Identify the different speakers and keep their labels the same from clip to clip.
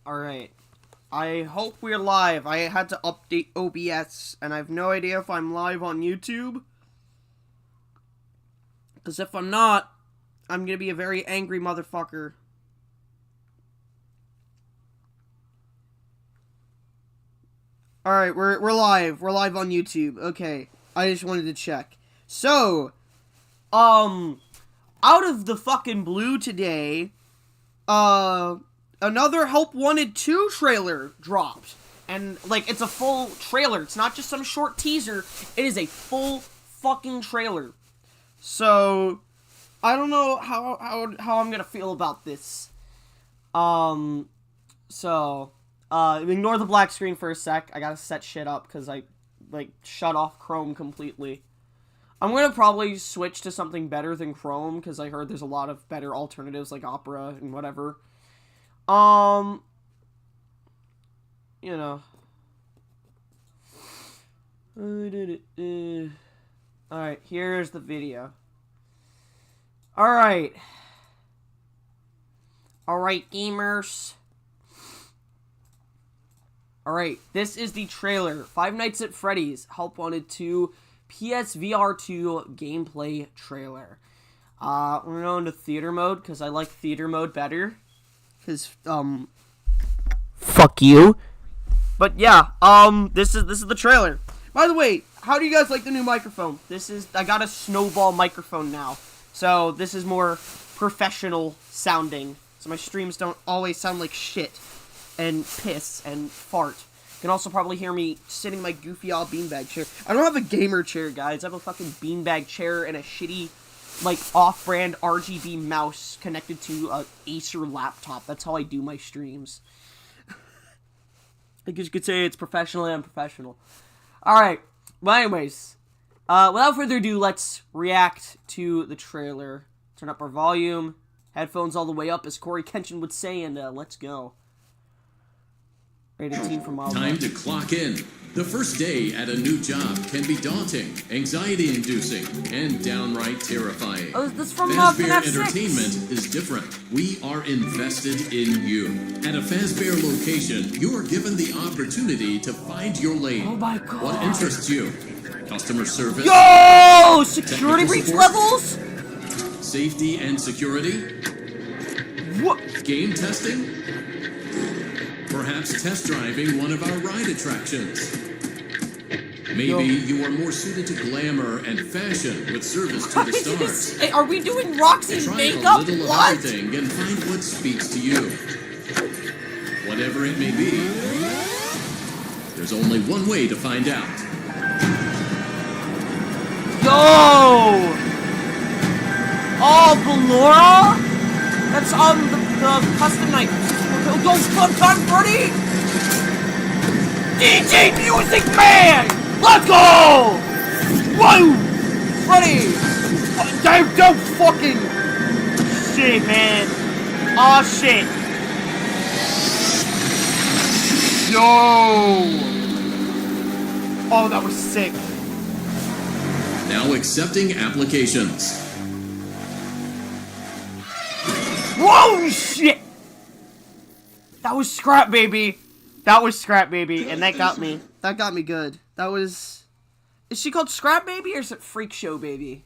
Speaker 1: Alright. I hope we're live. I had to update OBS, and I have no idea if I'm live on YouTube. Because if I'm not, I'm gonna be a very angry motherfucker. Alright, we're live. We're live on YouTube. Okay. I just wanted to check. So, out of the fucking blue today, another Help Wanted 2 trailer dropped. And, like, it's a full trailer. It's not just some short teaser. It is a full fucking trailer. So, I don't know how I'm gonna feel about this. Ignore the black screen for a sec. I gotta set shit up, because I, like, shut off Chrome completely. I'm gonna probably switch to something better than Chrome, because I heard there's a lot of better alternatives, like Opera and whatever. You know. Alright, here's the video. Alright. Alright, gamers. Alright, this is the trailer. Five Nights at Freddy's Help Wanted 2 PSVR 2 gameplay trailer. We're going to theater mode, because I like theater mode better. Because, fuck you. But yeah, this is the trailer. By the way, how do you guys like the new microphone? I got a snowball microphone now. So, this is more professional sounding. So my streams don't always sound like shit. And piss and fart. You can also probably hear me sitting in my goofy old beanbag chair. I don't have a gamer chair, guys. I have a fucking beanbag chair and a shitty, like, off-brand RGB mouse connected to a Acer laptop. That's how I do my streams. I guess you could say it's professionally unprofessional. Alright. Well, anyways. Without further ado, let's react to the trailer. Turn up our volume. Headphones all the way up, as Corey Kenshin would say, and let's go. Rated teen for mild.
Speaker 2: Time to clock in. The first day at a new job can be daunting, anxiety-inducing, and downright terrifying.
Speaker 1: Oh, this from
Speaker 2: Fazbear
Speaker 1: Fnaf 6.
Speaker 2: Entertainment is different. We are invested in you. At a Fazbear location, you are given the opportunity to find your lane.
Speaker 1: Oh my god.
Speaker 2: What interests you? Customer service?
Speaker 1: Yo! Security breach levels?
Speaker 2: Safety and security?
Speaker 1: What?
Speaker 2: Game testing? Perhaps test driving one of our ride attractions. Maybe you are more suited to glamour and fashion with service to the stars.
Speaker 1: Hey, are we doing Roxy's
Speaker 2: Try
Speaker 1: makeup?
Speaker 2: a little
Speaker 1: What?
Speaker 2: of everything and find what speaks to you. Whatever it may be, there's only one way to find out.
Speaker 1: Yo! Oh, Ballora? That's on the custom night. Go fun time, Freddy! DJ Music Man! Let's go! Whoa! Freddy! Don't fucking... Shit, man. Aw, shit. Yo! Oh, that was sick.
Speaker 2: Now accepting applications.
Speaker 1: Whoa, shit! That was Scrap Baby. That was Scrap Baby, and that got me. That got me good. That was... Is she called Scrap Baby, or is it Freak Show Baby?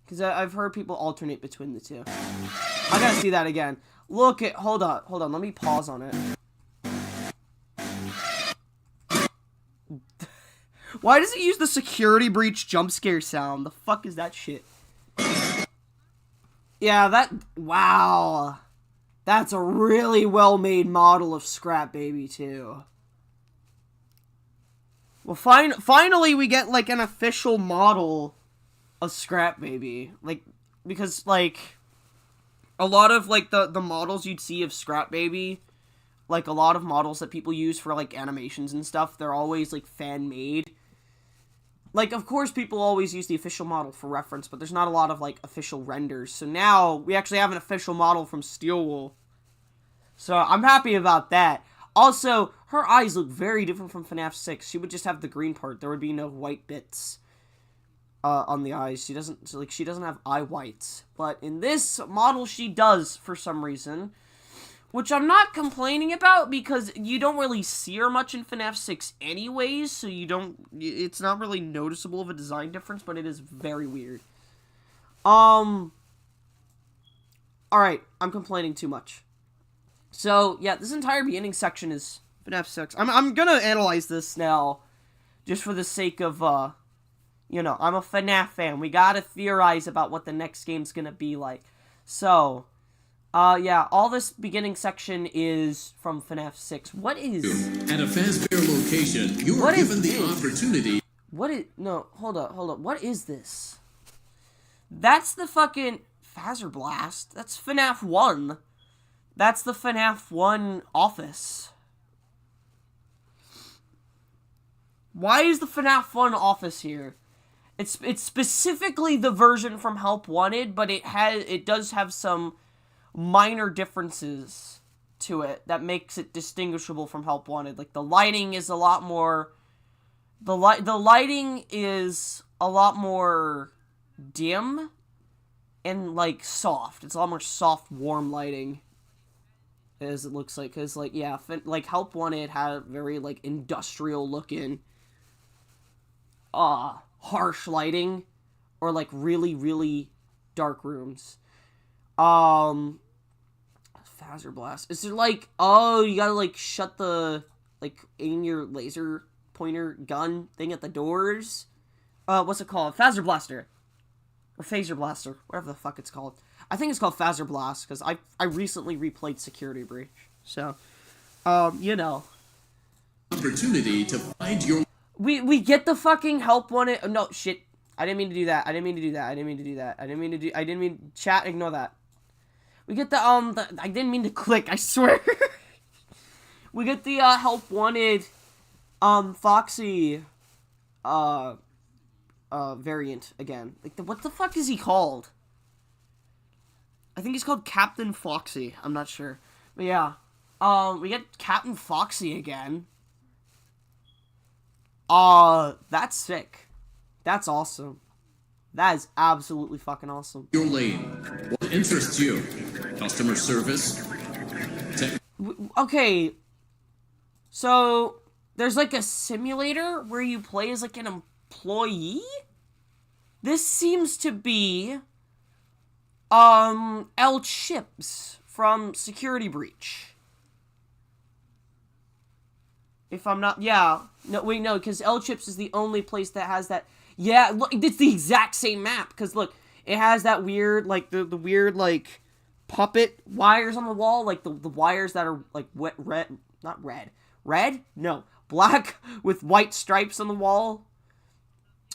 Speaker 1: Because I've heard people alternate between the two. I gotta see that again. Look at... Hold on. Let me pause on it. Why does it use the security breach jump scare sound? The fuck is that shit? Yeah, that... Wow. That's a really well-made model of Scrap Baby, too. Well, finally we get, like, an official model of Scrap Baby. Like, because, like, a lot of, like, the models you'd see of Scrap Baby, like, a lot of models that people use for, like, animations and stuff, they're always, like, fan-made. Like, of course, people always use the official model for reference, but there's not a lot of, like, official renders. So now, we actually have an official model from Steelwool. So, I'm happy about that. Also, her eyes look very different from Fnaf 6. She would just have the green part. There would be no white bits on the eyes. She doesn't have eye whites. But in this model, she does, for some reason. Which I'm not complaining about, because you don't really see her much in FNAF 6 anyways, so it's not really noticeable of a design difference, but it is very weird. Alright, I'm complaining too much. So, yeah, this entire beginning section is FNAF 6. I'm gonna analyze this now, just for the sake of, you know, I'm a FNAF fan. We gotta theorize about what the next game's gonna be like. So, yeah, all this beginning section is from FNAF 6. What is...
Speaker 2: At a Fazbear location, you are given the opportunity...
Speaker 1: What is... No, hold up. What is this? That's the fucking... Phaser Blast? That's FNAF 1. That's the FNAF 1 office. Why is the FNAF 1 office here? It's specifically the version from Help Wanted, but it does have some minor differences to it that makes it distinguishable from Help Wanted. Like, the lighting is a lot more... The lighting is a lot more dim and, like, soft. It's a lot more soft, warm lighting, as it looks like. Because, like, yeah, like, Help Wanted had very, like, industrial-looking, harsh lighting, or, like, really, really dark rooms. Phaser Blast. Is there, like, oh, you gotta, like, shut the, like, aim your laser pointer gun thing at the doors? What's it called? Phaser Blaster. Or Phaser Blaster. Whatever the fuck it's called. I think it's called Phaser Blast, because I recently replayed Security Breach. So, you know.
Speaker 2: Opportunity to find your...
Speaker 1: We get the fucking Help Wanted... Oh, no, shit. I didn't mean to do that. Chat, ignore that. We get the, I didn't mean to click, I swear. We get the, Help Wanted, Foxy, variant again. Like, what the fuck is he called? I think he's called Captain Foxy. I'm not sure. But yeah. We get Captain Foxy again. That's sick. That's awesome. That is absolutely fucking awesome.
Speaker 2: Your lane. What interests you? Customer service?
Speaker 1: Okay. So, there's like a simulator where you play as like an employee? This seems to be, L Chips from Security Breach. If I'm not, yeah. No, wait, no, because L Chips is the only place that has that. Yeah, look, it's the exact same map, because look, it has that weird, like, the weird, like, puppet wires on the wall, like, the wires that are, like, red? No, black with white stripes on the wall.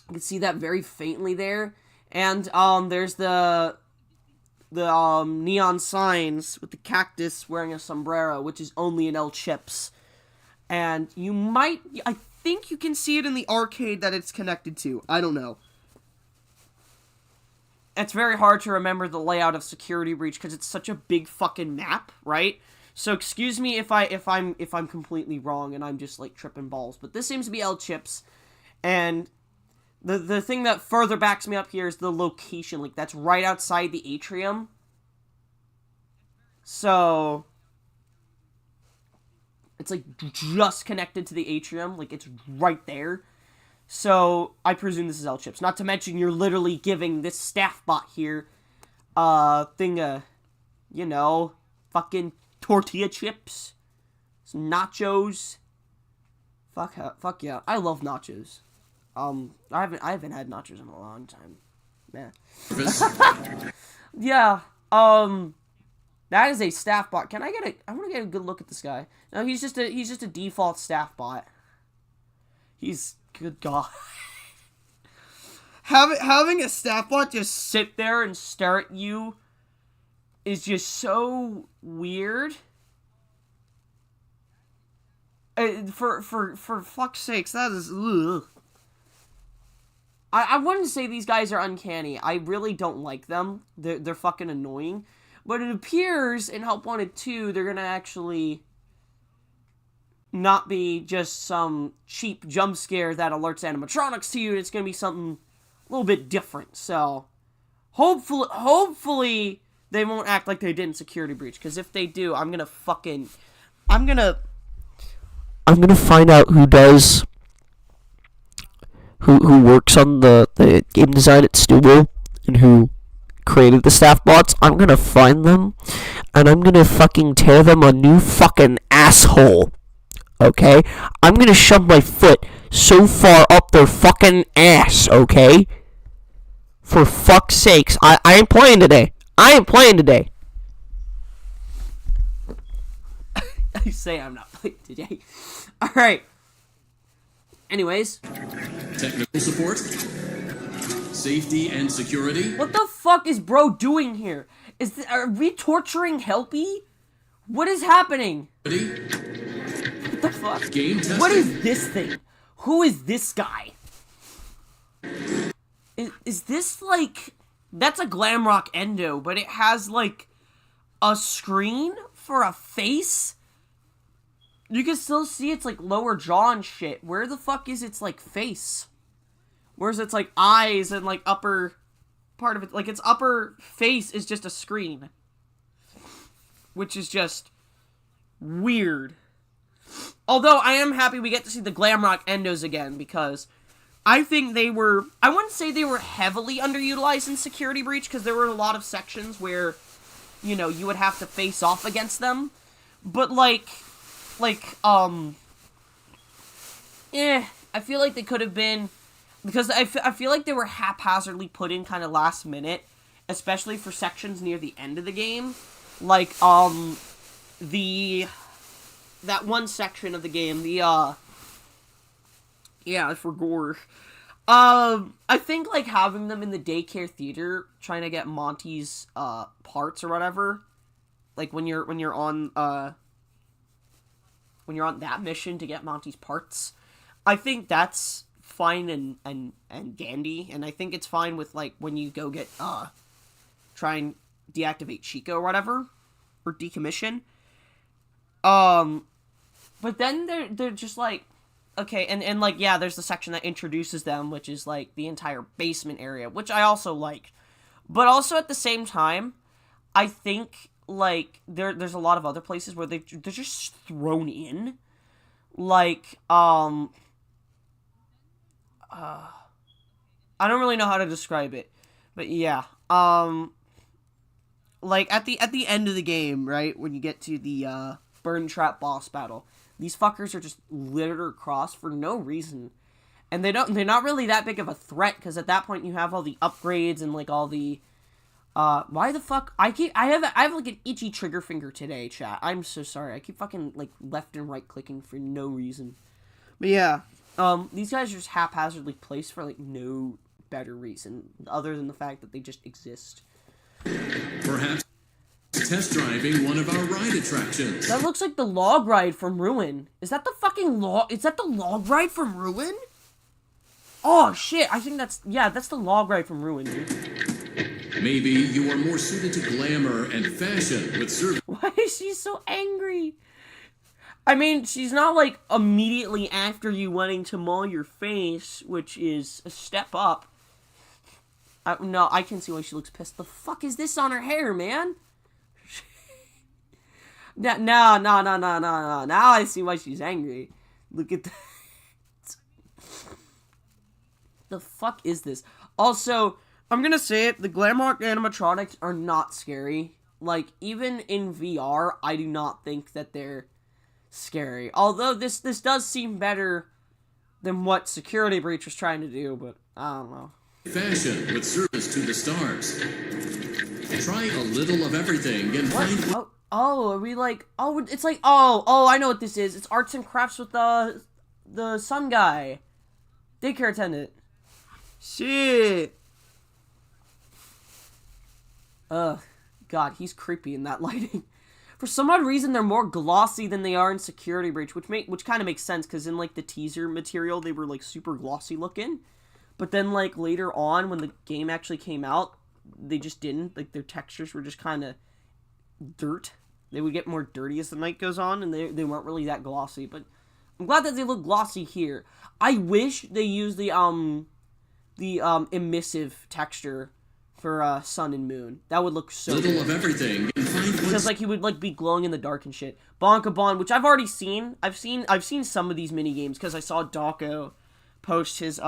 Speaker 1: You can see that very faintly there, and, there's the neon signs with the cactus wearing a sombrero, which is only in L Chips, and you might, I think you can see it in the arcade that it's connected to. I don't know. It's very hard to remember the layout of Security Breach because it's such a big fucking map, right? So excuse me if I'm completely wrong and I'm just like tripping balls, but this seems to be L Chips, and the thing that further backs me up here is the location. Like, that's right outside the atrium. So it's, like, just connected to the atrium. Like, it's right there. So, I presume this is L Chips. Not to mention, you're literally giving this staff bot here, you know, fucking tortilla chips, some nachos. Fuck yeah. I love nachos. I haven't had nachos in a long time. Man. Yeah, that is a staff bot. I want to get a good look at this guy. No, he's just a default staff bot. He's, good God. Having a staff bot just sit there and stare at you is just so weird. For fuck's sakes, that is, ugh. I wouldn't say these guys are uncanny. I really don't like them. They're fucking annoying. But it appears in Help Wanted 2, they're gonna actually not be just some cheap jump scare that alerts animatronics to you. It's gonna be something a little bit different. So, hopefully they won't act like they did in Security Breach, because if they do, I'm gonna find out who works on the game design at Stubble, and who created the staff bots. I'm gonna find them, and I'm gonna fucking tear them a new fucking asshole. Okay? I'm gonna shove my foot so far up their fucking ass, okay? For fuck's sakes. I ain't playing today. I say I'm not playing today. Alright. Anyways.
Speaker 2: Technical support. Safety and security.
Speaker 1: What the fuck is bro doing here? Are we torturing Helpy? What is happening?
Speaker 2: Ready?
Speaker 1: What the fuck?
Speaker 2: Game testing.
Speaker 1: What is this thing? Who is this guy? Is this like... That's a Glamrock Endo, but it has like a screen for a face? You can still see its like lower jaw and shit. Where the fuck is its like face? Where's its like eyes and like upper part of it? Like its upper face is just a screen. Which is just weird. Although I am happy we get to see the Glamrock Endos again, because I think they were... I wouldn't say they were heavily underutilized in Security Breach, because there were a lot of sections where, you know, you would have to face off against them. But I feel like they could have been... Because I feel like they were haphazardly put in kind of last minute, especially for sections near the end of the game. Like, that one section of the game, for gore. I think, like, having them in the daycare theater, trying to get Monty's, parts or whatever, like, when you're on that mission to get Monty's parts, I think that's fine and dandy, and I think it's fine with, like, when you go get, try and deactivate Chico or whatever, or decommission. But then they're just like, okay, and like, yeah, there's the section that introduces them, which is like the entire basement area, which I also like. But also at the same time, I think like there's a lot of other places where they're just thrown in. Like, I don't really know how to describe it, but yeah, like at the end of the game, right, when you get to the Burn Trap boss battle, these fuckers are just littered across for no reason, and they're not really that big of a threat, because at that point you have all the upgrades and like all the why the fuck I have like an itchy trigger finger today, chat. I'm so sorry. I keep fucking like left and right clicking for no reason. But yeah, these guys are just haphazardly placed for like no better reason other than the fact that they just exist.
Speaker 2: Perhaps test driving one of our ride attractions.
Speaker 1: That looks like the log ride from Ruin. Is that the fucking log? Is that the log ride from Ruin? Oh shit! I think that's the log ride from Ruin, dude.
Speaker 2: Maybe you are more suited to glamour and fashion with service.
Speaker 1: Why is she so angry? I mean, she's not like immediately after you wanting to maul your face, which is a step up. No, I can see why she looks pissed. The fuck is this on her hair, man? No. Now I see why she's angry. Look at that. The fuck is this? Also, I'm gonna say it, the Glamrock animatronics are not scary. Like, even in VR, I do not think that they're scary. Although, this does seem better than what Security Breach was trying to do, but I don't know.
Speaker 2: Fashion with service to the stars. Try a little of everything and find...
Speaker 1: Oh, are we like... Oh, it's like... Oh, I know what this is. It's arts and crafts with the sun guy. Daycare attendant. Shit. Ugh. God, he's creepy in that lighting. For some odd reason, they're more glossy than they are in Security Breach, which kind of makes sense, because in, like, the teaser material, they were, like, super glossy looking. But then, like, later on, when the game actually came out, they just didn't. Like, their textures were just kind of dirt. They would get more dirty as the night goes on, and they weren't really that glossy. But I'm glad that they look glossy here. I wish they used the emissive texture for Sun and Moon. That would look so
Speaker 2: Little
Speaker 1: good.
Speaker 2: of everything and find
Speaker 1: Because
Speaker 2: what's
Speaker 1: like he would like be glowing in the dark and shit. Bonkabon, which I've already seen. I've seen some of these mini games because I saw Dawko post his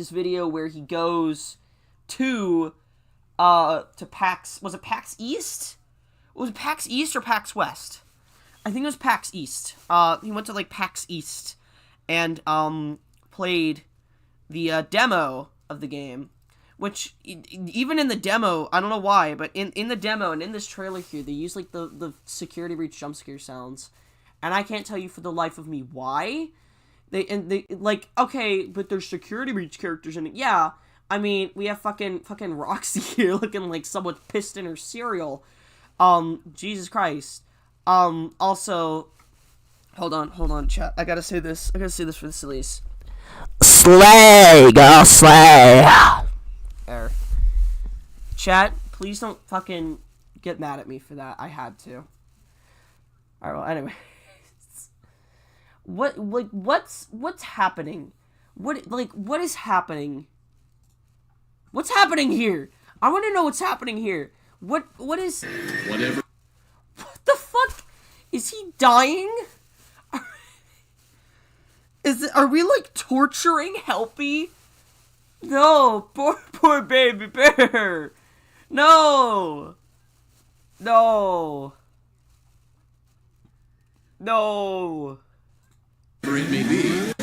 Speaker 1: video where he goes to PAX. Was it PAX East? Was it PAX East or PAX West? I think it was PAX East. He went to like PAX East and played the demo of the game. Which, even in the demo, I don't know why, but in the demo and in this trailer here, they use, like, the security breach jump scare sounds. And I can't tell you for the life of me why. They like, okay, but there's security breach characters in it. Yeah, I mean, we have fucking Roxy here looking like someone's pissed in her cereal. Jesus Christ. Also, hold on, chat. I gotta say this for the sillies. Slay, girl, slay. There. Chat, please don't fucking get mad at me for that. I had to. Alright, well, anyway. What's happening? What is happening? What's happening here? I want to know what's happening here. What is...
Speaker 2: whatever.
Speaker 1: What the fuck? Is he dying? Are we, like, torturing Helpy? No, poor baby bear. No.
Speaker 2: Whatever it may be,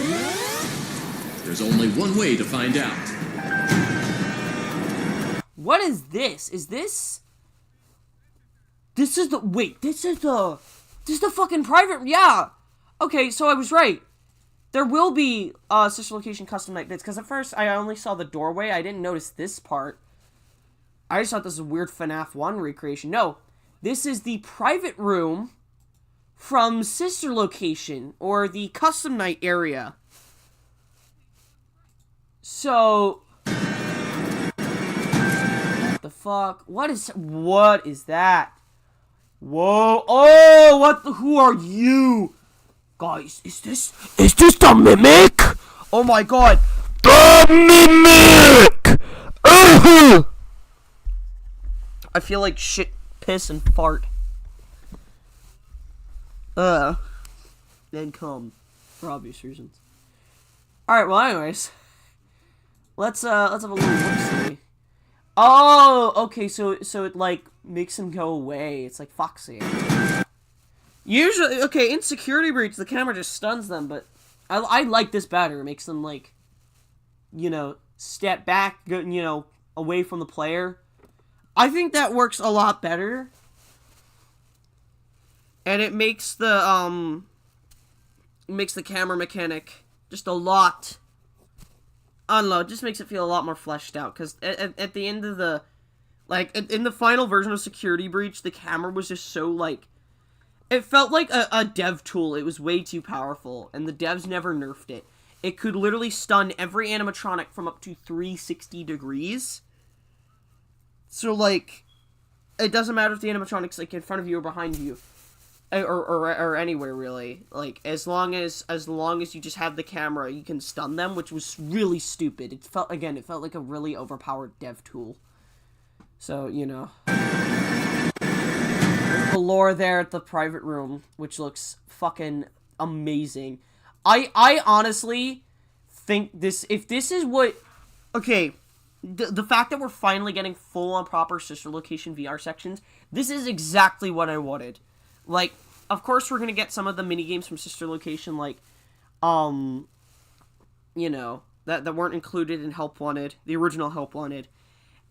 Speaker 2: there's only one way to find out.
Speaker 1: What is this? Is this... This is the... Wait, this is the fucking private... Yeah. Okay, so I was right. There will be sister location custom night bits, because at first I only saw the doorway. I didn't notice this part. I just thought this was a weird FNAF 1 recreation. No, this is the private room from sister location, or the custom night area. So... What the fuck? What is that? Whoa. Oh, who are you? Guys, is this the Mimic? Oh my god. The Mimic! I feel like shit, piss, and fart. Then come. For obvious reasons. Alright, well anyways. Let's have a little look-see. Oh, okay, so it like makes him go away. It's like Foxy. Usually, okay, in Security Breach, the camera just stuns them, but I like this better. It makes them, like, you know, step back, you know, away from the player. I think that works a lot better. And it makes the camera mechanic just a lot, I don't know, it just makes it feel a lot more fleshed out, because at the end of the, like, in the final version of Security Breach, the camera was just so, like, it felt like a dev tool. It was way too powerful, and the devs never nerfed it. It could literally stun every animatronic from up to 360 degrees. So, like, it doesn't matter if the animatronic's, like, in front of you or behind you. Or anywhere, really. Like, as long as you just have the camera, you can stun them, which was really stupid. It felt like a really overpowered dev tool. So, you know. The lore there at the private room, which looks fucking amazing. I honestly think if this is what... Okay, the fact that we're finally getting full-on proper sister location VR sections, this is exactly what I wanted. Like, of course we're gonna get some of the minigames from sister location, like, you know, that weren't included in Help Wanted, the original Help Wanted.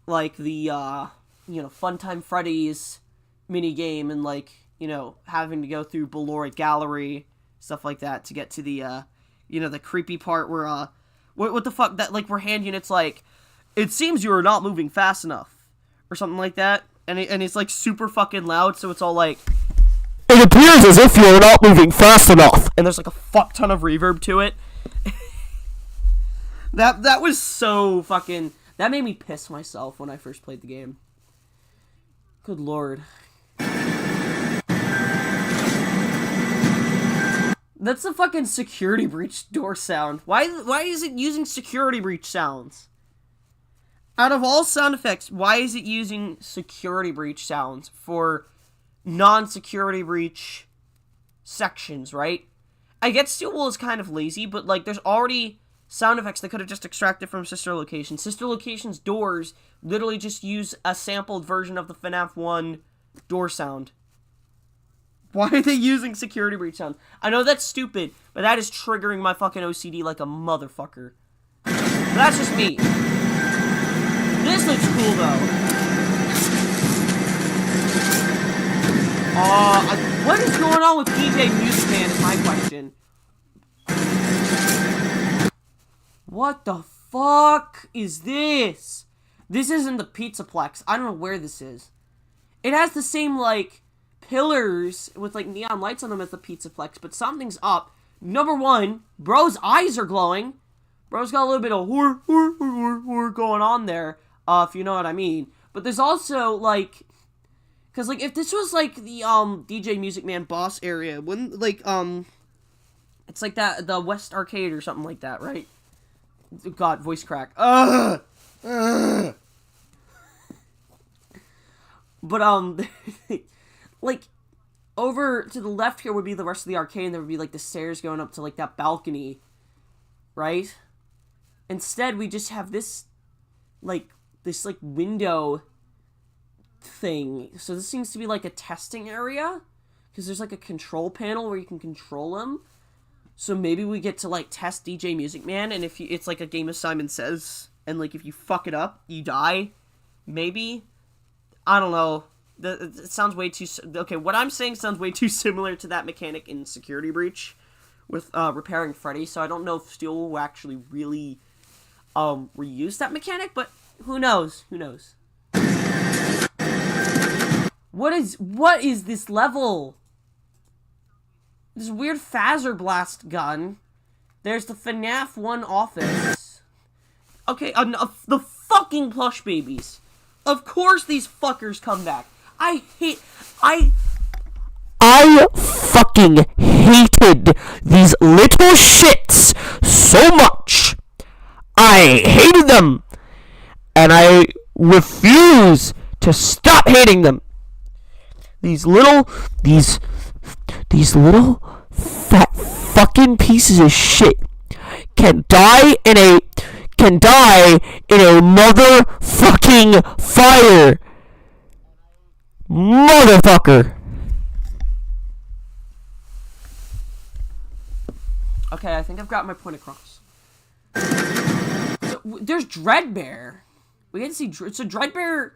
Speaker 1: Like the, you know, Funtime Freddy's minigame, and, like, you know, having to go through Ballora Gallery, stuff like that, to get to the, you know, the creepy part where, what the fuck, that, like, where hand unit's like, it seems you are not moving fast enough, or something like that, and it's, like, super fucking loud, so it's all like, it appears as if you're not moving fast enough, and there's, like, a fuck ton of reverb to it. That was so fucking, that made me piss myself when I first played the game. Good lord. That's the fucking Security Breach door sound. Why is it using Security Breach sounds? Out of all sound effects, why is it using security breach sounds for non-security breach sections, right? I get Steel Wool is kind of lazy, but, like, there's already sound effects they could have just extracted from Sister Location. Sister Location's doors literally just use a sampled version of the FNAF 1 door sound. Why are they using security breach sound? I know that's stupid, but that is triggering my fucking OCD like a motherfucker. But that's just me. This looks cool, though. What is going on with DJ Music Man is my question. What the fuck is this? This isn't the Pizzaplex. I don't know where this is. It has the same, like, pillars with, like, neon lights on them as the Pizzaplex, but something's up. Number one, bro's eyes are glowing. Bro's got a little bit of whore going on there, if you know what I mean. But there's also, like, because, like, if this was, like, the, DJ Music Man boss area, wouldn't, like, it's like that, the West Arcade or something like that, right? God, voice crack. But, like, over to the left here would be the rest of the arcade, and there would be, like, the stairs going up to, like, that balcony, right? Instead, we just have this, like, window thing. So this seems to be, like, a testing area, because there's, like, a control panel where you can control them. So maybe we get to, like, test DJ Music Man, and if you, it's like a game of Simon Says, and, like, if you fuck it up, you die. Maybe. I don't know. It sounds way too... Okay, what I'm saying sounds way too similar to that mechanic in Security Breach with repairing Freddy, so I don't know if Steel will actually really reuse that mechanic, but who knows? Who knows? What is this level? This weird Phaser Blast gun. There's the FNAF 1 office. Okay, the fucking plush babies. Of course these fuckers come back. I fucking hated these little shits so much. I hated them. And I refuse to stop hating them. These little fat fucking pieces of shit can die in a motherfucking fire. Motherfucker. Okay, I think I've got my point across. So, there's Dreadbear. We get to see... So Dreadbear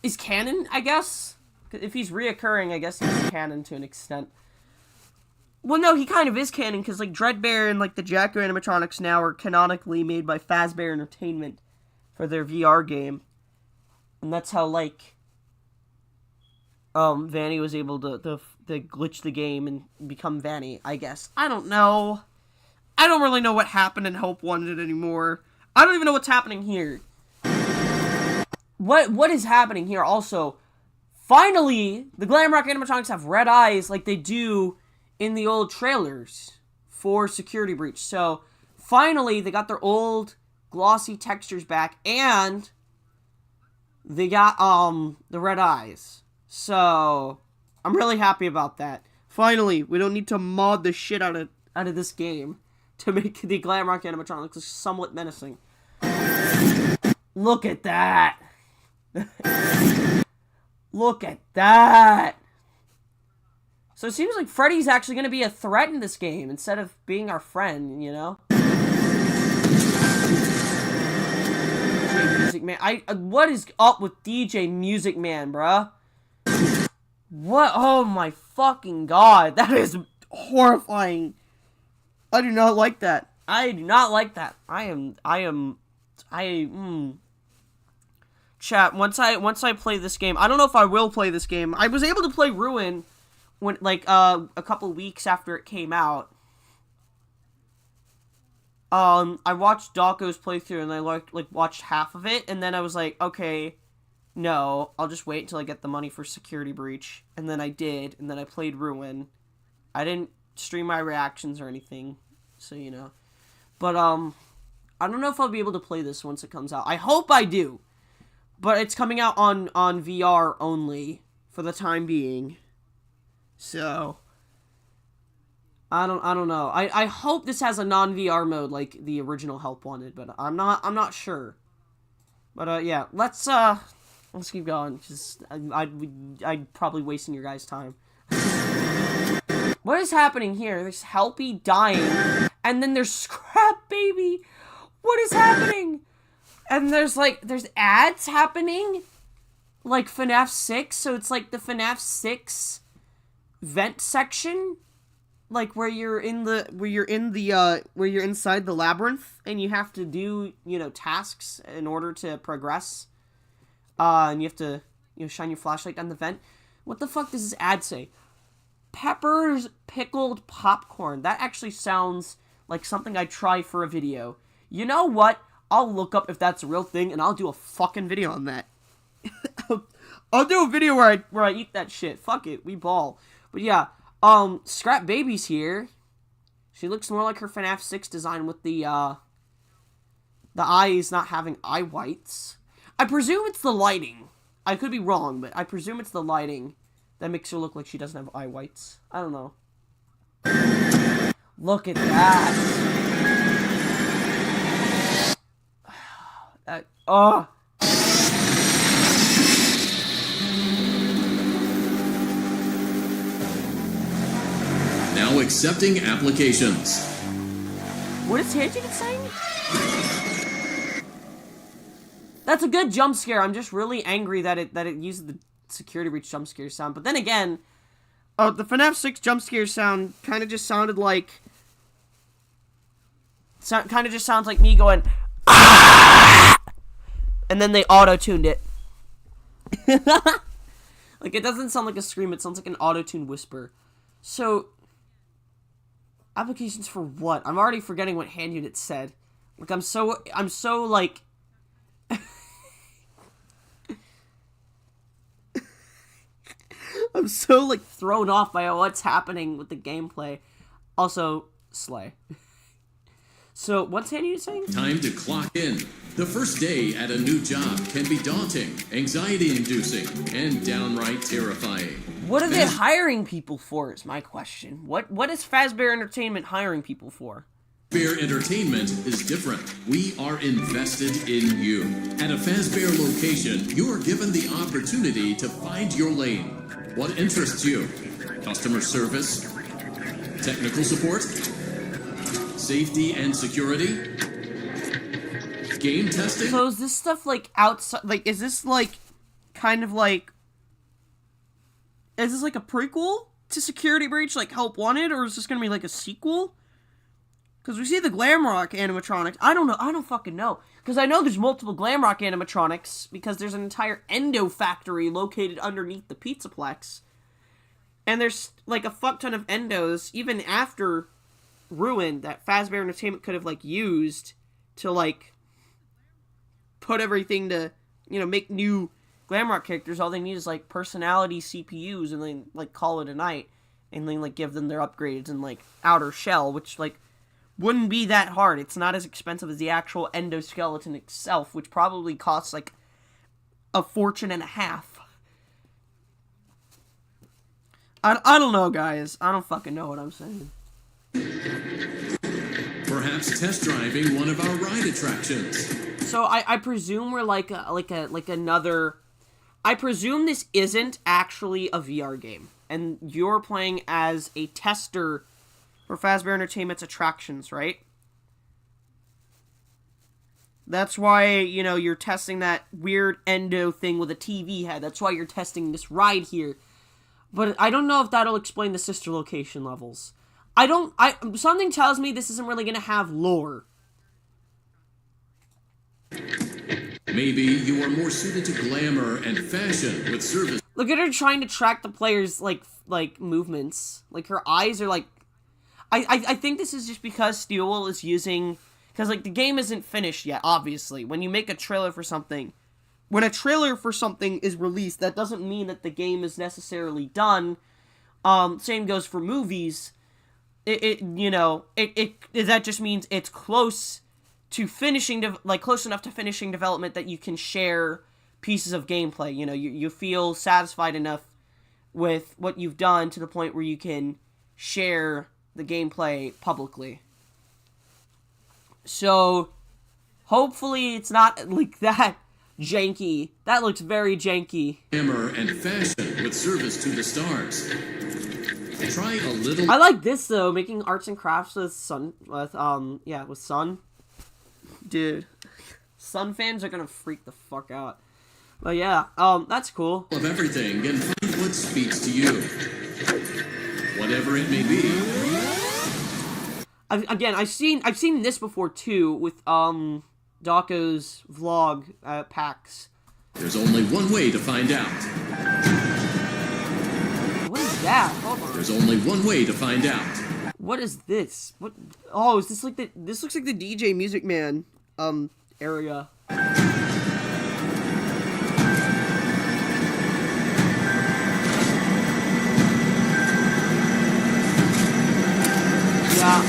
Speaker 1: is canon, I guess? If he's reoccurring, I guess he's canon to an extent. Well, no, he kind of is canon, because, like, Dreadbear and, like, the Jacko animatronics now are canonically made by Fazbear Entertainment for their VR game. And that's how, like, Vanny was able to glitch the game and become Vanny, I guess. I don't know. I don't really know what happened in Hope Wanted anymore. I don't even know what's happening here. What is happening here also? Finally, the Glamrock animatronics have red eyes like they do in the old trailers for Security Breach. So, finally, they got their old glossy textures back, and they got, the red eyes. So, I'm really happy about that. Finally, we don't need to mod the shit out of this game to make the Glamrock animatronics look somewhat menacing. Look at that! Look at that! So it seems like Freddy's actually going to be a threat in this game instead of being our friend, you know? DJ Music Man. What is up with DJ Music Man, bruh? What? Oh my fucking god. That is horrifying. I do not like that. I do not like that. Chat, once I play this game, I don't know if I will play this game. I was able to play Ruin when, like, a couple weeks after it came out. I watched Dawko's playthrough, and I, watched half of it, and then I was like, okay, no, I'll just wait until I get the money for Security Breach, and then I did, and then I played Ruin. I didn't stream my reactions or anything, so, you know. But, I don't know if I'll be able to play this once it comes out. I hope I do. But it's coming out on VR only for the time being. So I don't know. I hope this has a non-VR mode like the original Help wanted, but I'm not sure. But yeah, let's keep going. Just I'd probably wasting your guys' time. What is happening here? There's Helpy dying, and then there's Scrap Baby. What is happening? And there's ads happening, like FNAF 6. So it's like the FNAF 6 vent section, like where you're inside the labyrinth and you have to do tasks in order to progress. And you have to shine your flashlight down the vent. What the fuck does this ad say? Pepper's pickled popcorn. That actually sounds like something I'd try for a video. You know what? I'll look up if that's a real thing, and I'll do a fucking video on that. I'll do a video where I eat that shit. Fuck it, we ball. But yeah, Scrap Baby's here. She looks more like her FNAF 6 design with the eyes not having eye whites. I presume it's the lighting. I could be wrong, but I presume it's the lighting that makes her look like she doesn't have eye whites. I don't know. Look at that. Oh.
Speaker 2: Now accepting applications.
Speaker 1: What is Tangy saying? That's a good jump scare. I'm just really angry that it uses the security breach jump scare sound. But then again, the FNAF 6 jump scare sound kind of just sounded like... kind of just sounds like me going... And then they auto-tuned it. Like, it doesn't sound like a scream, it sounds like an auto-tuned whisper. So, applications for what? I'm already forgetting what hand unit said. Like, I'm so, like... I'm so, like, thrown off by what's happening with the gameplay. Also, slay. So, what's hand unit saying?
Speaker 2: Time to clock in. The first day at a new job can be daunting, anxiety-inducing, and downright terrifying.
Speaker 1: What are they hiring people for is my question. What is Fazbear Entertainment hiring people for?
Speaker 2: Fazbear Entertainment is different. We are invested in you. At a Fazbear location, you are given the opportunity to find your lane. What interests you? Customer service? Technical support? Safety and security? Game testing?
Speaker 1: So is this stuff like outside, like, is this like kind of like, is this like a prequel to Security Breach, like Help Wanted, or is this gonna be like a sequel? Because we see the Glamrock animatronics. I don't know, I don't fucking know. Because I know there's multiple Glamrock animatronics, because there's an entire endo factory located underneath the Pizzaplex. And there's like a fuck ton of endos, even after Ruin, that Fazbear Entertainment could have like used to like put everything to, make new Glamrock characters. All they need is like personality CPUs, and then like call it a night, and then like give them their upgrades and like outer shell, which like wouldn't be that hard. It's not as expensive as the actual endoskeleton itself, which probably costs like a fortune and a half. I don't know, guys. I don't fucking know what I'm saying.
Speaker 2: Perhaps test driving one of our ride attractions.
Speaker 1: So I presume we're like another. I presume this isn't actually a VR game, and you're playing as a tester for Fazbear Entertainment's attractions, right? That's why, you're testing that weird endo thing with a TV head. That's why you're testing this ride here. But I don't know if that'll explain the sister location levels. Something tells me this isn't really gonna have lore.
Speaker 2: Maybe you are more suited to glamour and fashion with service.
Speaker 1: Look at her trying to track the player's, like movements. Like, her eyes are, like... I think this is just because Steelwool is using... Because, like, the game isn't finished yet, obviously. When you make a trailer for something... When a trailer for something is released, that doesn't mean that the game is necessarily done. Same goes for movies. That just means it's close to finishing, close enough to finishing development that you can share pieces of gameplay. You know, you feel satisfied enough with what you've done to the point where you can share the gameplay publicly. So, hopefully it's not like that janky. That looks very janky.
Speaker 2: Glamour and fashion with service to the stars. Try a little.
Speaker 1: I like this though, making arts and crafts with sun, with sun. Dude, sun fans are gonna freak the fuck out. But yeah, that's cool.
Speaker 2: Of everything and find what speaks to you. Whatever it may be.
Speaker 1: I've seen this before too with Daco's vlog packs.
Speaker 2: There's only one way to find out.
Speaker 1: What is that? Hold on.
Speaker 2: There's only one way to find out.
Speaker 1: What is this? What? Oh, is this like the? This looks like the DJ Music Man area. Yeah,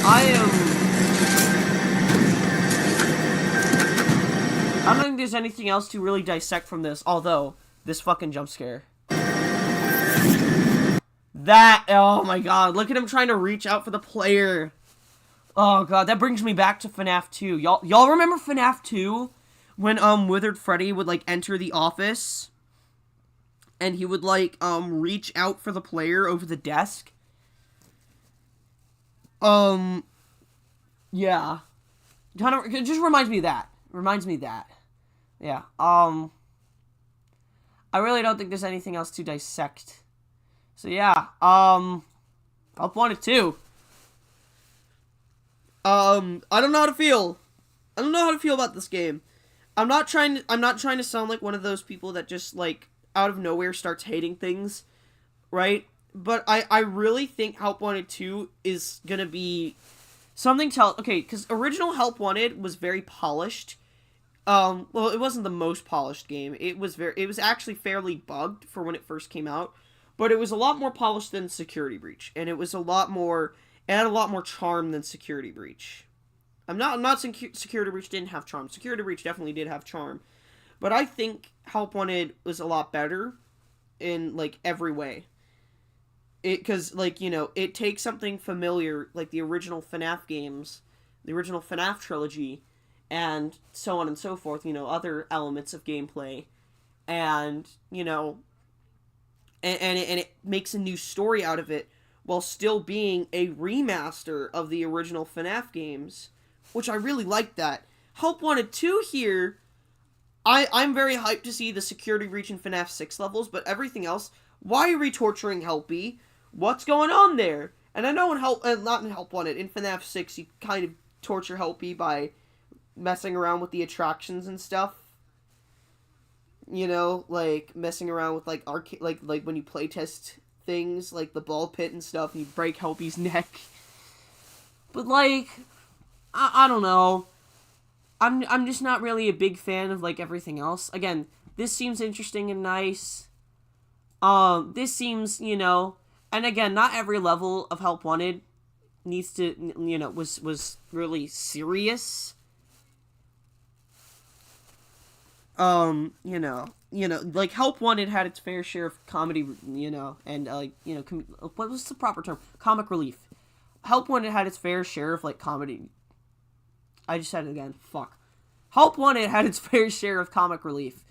Speaker 1: I don't think there's anything else to really dissect from this, although this fucking jump scare. That, oh my god, look at him trying to reach out for the player. Oh god, that brings me back to Fnaf 2. Y'all remember Fnaf 2? When, Withered Freddy would, like, enter the office, and he would, like, reach out for the player over the desk? Yeah. It just reminds me of that. Yeah, I really don't think there's anything else to dissect. So yeah, Help Wanted 2. I don't know how to feel. I don't know how to feel about this game. I'm not trying to sound like one of those people that just, like, out of nowhere starts hating things, right? But I really think Help Wanted 2 is gonna be something okay, because original Help Wanted was very polished. Well, it wasn't the most polished game. It was actually fairly bugged for when it first came out. But it was a lot more polished than Security Breach, and it had a lot more charm than Security Breach. I'm not saying Security Breach didn't have charm. Security Breach definitely did have charm. But I think Help Wanted was a lot better in, like, every way. Because, like, you know, it takes something familiar, like the original FNAF games, the original FNAF trilogy, and so on and so forth, you know, other elements of gameplay, and, you know, and it makes a new story out of it, while still being a remaster of the original FNAF games, which I really like that. Help Wanted 2 here, I'm very hyped to see the Security Breach in FNAF 6 levels, but everything else, why are we torturing Helpy? What's going on there? And I know not in Help Wanted, in FNAF 6, you kind of torture Helpy by messing around with the attractions and stuff. You know, like, messing around with, like, like when you playtest things, like the ball pit and stuff, and you break Helpy's neck. But, like, I don't know. I'm just not really a big fan of, like, everything else. Again, this seems interesting and nice. This seems, you know, and again, not every level of Help Wanted needs to, you know, was really serious. You know, like, Help Wanted had its fair share of comedy, you know, and, like, you know, what was the proper term? Comic relief. Help Wanted had its fair share of, like, comedy. I just said it again. Fuck. Help Wanted had its fair share of comic relief.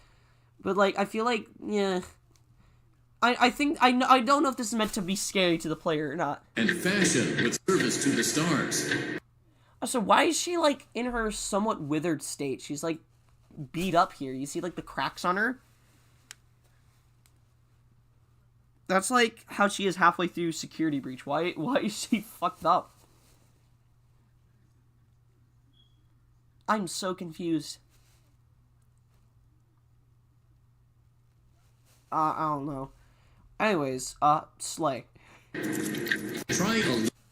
Speaker 1: But, like, I feel like, yeah. I don't know if this is meant to be scary to the player or not.
Speaker 2: And fashion with service to the stars.
Speaker 1: So why is she, like, in her somewhat withered state? She's, like, beat up here. You see, like, the cracks on her? That's, like, how she is halfway through Security Breach. Why is she fucked up? I'm so confused. I don't know. Anyways, Slay.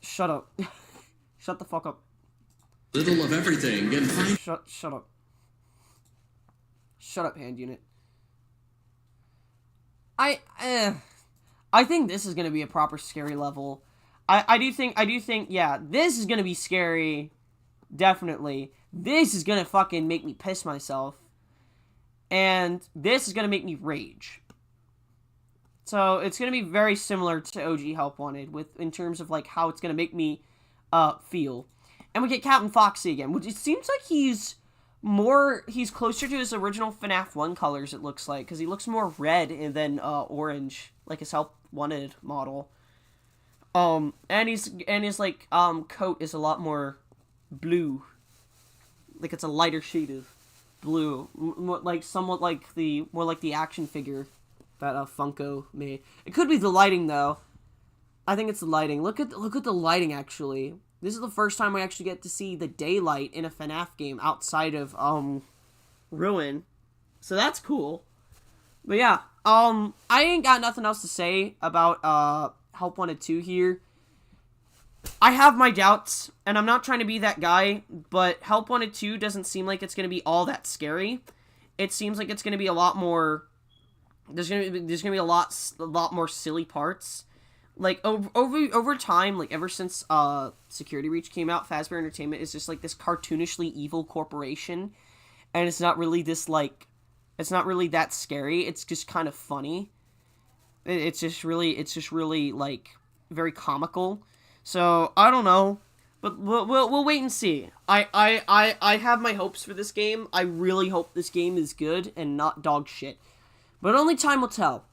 Speaker 1: Shut up. Shut the fuck up.
Speaker 2: Little of everything and find...
Speaker 1: Shut up. Shut up, hand unit. I think this is gonna be a proper scary level. I do think, yeah, this is gonna be scary. Definitely. This is gonna fucking make me piss myself. and this is gonna make me rage. So it's gonna be very similar to OG Help Wanted in terms of like how it's gonna make me feel. And we get Captain Foxy again, which it seems like he's closer to his original FNAF 1 colors, it looks like, because he looks more red than orange, like his Help Wanted model. And his like coat is a lot more blue, like it's a lighter shade of blue, somewhat like the action figure that Funko made. It could be the lighting though. I think it's the lighting. Look at the lighting actually. This is the first time we actually get to see the daylight in a FNAF game outside of Ruin. So that's cool. But yeah, I ain't got nothing else to say about Help Wanted 2 here. I have my doubts, and I'm not trying to be that guy, but Help Wanted 2 doesn't seem like it's going to be all that scary. It seems like it's going to be a lot more... There's going to be a lot more silly parts. Like, over time, like, ever since Security Breach came out, Fazbear Entertainment is just, like, this cartoonishly evil corporation, and it's not really this, like... It's not really that scary. It's just kind of funny. It's just really, like, very comical. So, I don't know. But we'll wait and see. I have my hopes for this game. I really hope this game is good and not dog shit. But only time will tell.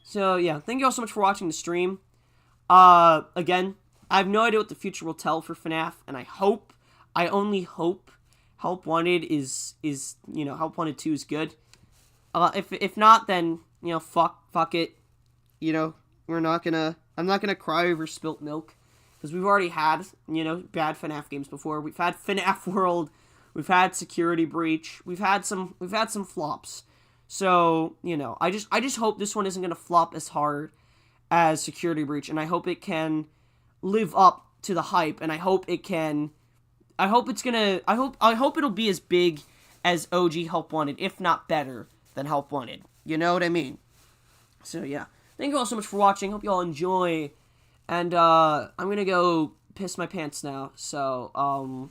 Speaker 1: So, yeah. Thank you all so much for watching the stream. Again, I have no idea what the future will tell for FNAF. And I only hope Help Wanted is Help Wanted 2 is good. If not, then, fuck it. I'm not gonna cry over spilt milk. Because we've already had, bad FNAF games before. We've had FNAF World. We've had Security Breach. We've had some flops. So, I just hope this one isn't gonna flop as hard as Security Breach. And I hope it can live up to the hype. And I hope it'll be as big as OG Help Wanted, if not better than Help Wanted. You know what I mean? So, yeah. Thank you all so much for watching. Hope you all enjoy. And, I'm gonna go piss my pants now. So,